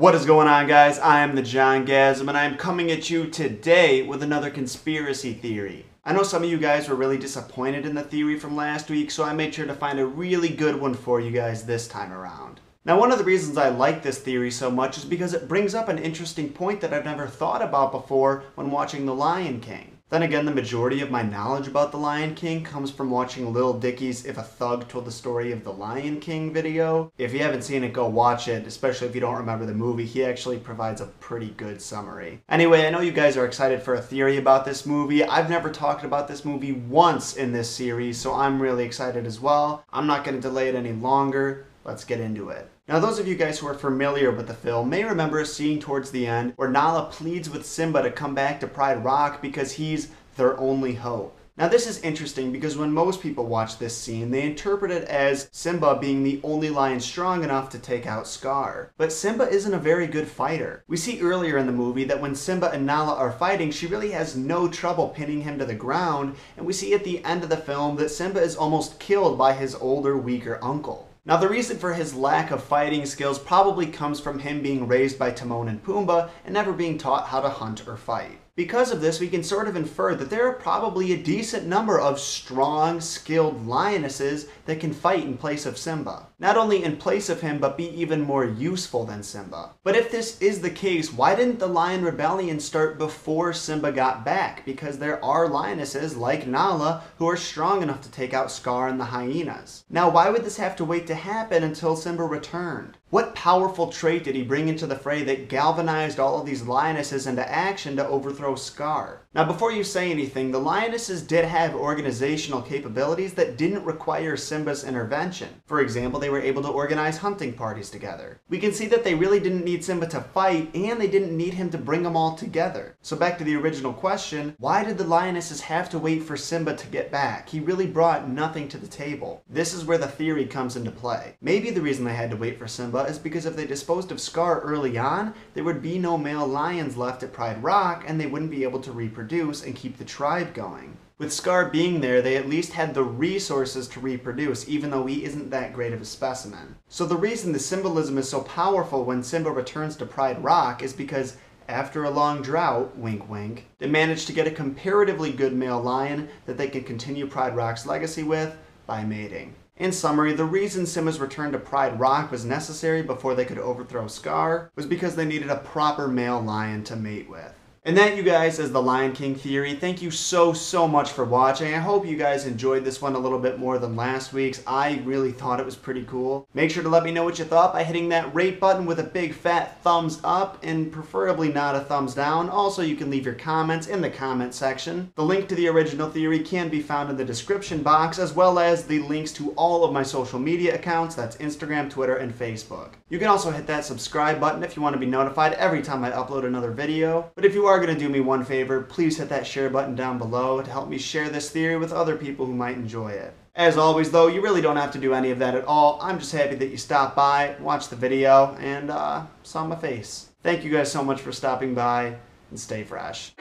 What is going on, guys? I am the John Gasm, and I am coming at you today with another conspiracy theory. I know some of you guys were really disappointed in the theory from last week, so I made sure to find a really good one for you guys this time around. Now, one of the reasons I like this theory so much is because it brings up an interesting point that I've never thought about before when watching The Lion King. Then again, the majority of my knowledge about The Lion King comes from watching Lil Dicky's If a Thug Told the Story of the Lion King video. If you haven't seen it, go watch it, especially if you don't remember the movie. He actually provides a pretty good summary. Anyway, I know you guys are excited for a theory about this movie. I've never talked about this movie once in this series, so I'm really excited as well. I'm not going to delay it any longer. Let's get into it. Now, those of you guys who are familiar with the film may remember a scene towards the end where Nala pleads with Simba to come back to Pride Rock because he's their only hope. Now, this is interesting because when most people watch this scene, they interpret it as Simba being the only lion strong enough to take out Scar. But Simba isn't a very good fighter. We see earlier in the movie that when Simba and Nala are fighting, she really has no trouble pinning him to the ground, and we see at the end of the film that Simba is almost killed by his older, weaker uncle. Now, the reason for his lack of fighting skills probably comes from him being raised by Timon and Pumbaa and never being taught how to hunt or fight. Because of this, we can sort of infer that there are probably a decent number of strong, skilled lionesses that can fight in place of Simba. Not only in place of him, but be even more useful than Simba. But if this is the case, why didn't the Lion Rebellion start before Simba got back? Because there are lionesses like Nala who are strong enough to take out Scar and the hyenas. Now, why would this have to wait to happen until Simba returned? What powerful trait did he bring into the fray that galvanized all of these lionesses into action to overthrow Scar? Now, before you say anything, the lionesses did have organizational capabilities that didn't require Simba's intervention. For example, they were able to organize hunting parties together. We can see that they really didn't need Simba to fight, and they didn't need him to bring them all together. So back to the original question, why did the lionesses have to wait for Simba to get back? He really brought nothing to the table. This is where the theory comes into play. Maybe the reason they had to wait for Simba is because if they disposed of Scar early on, there would be no male lions left at Pride Rock, and they wouldn't be able to reproduce and keep the tribe going. With Scar being there, they at least had the resources to reproduce, even though he isn't that great of a specimen. So the reason the symbolism is so powerful when Simba returns to Pride Rock is because after a long drought, wink wink, they managed to get a comparatively good male lion that they could continue Pride Rock's legacy with by mating. In summary, the reason Simba's return to Pride Rock was necessary before they could overthrow Scar was because they needed a proper male lion to mate with. And that, you guys, is the Lion King theory. Thank you so much for watching. I hope you guys enjoyed this one a little bit more than last week's. I really thought it was pretty cool. Make sure to let me know what you thought by hitting that rate button with a big fat thumbs up, and preferably not a thumbs down. Also, you can leave your comments in the comment section. The link to the original theory can be found in the description box, as well as the links to all of my social media accounts. That's Instagram, Twitter, and Facebook. You can also hit that subscribe button if you want to be notified every time I upload another video. But if you are going to do me one favor, please hit that share button down below to help me share this theory with other people who might enjoy it. As always, though, you really don't have to do any of that at all. I'm just happy that you stopped by, watched the video, and saw my face. Thank you guys so much for stopping by, and stay fresh.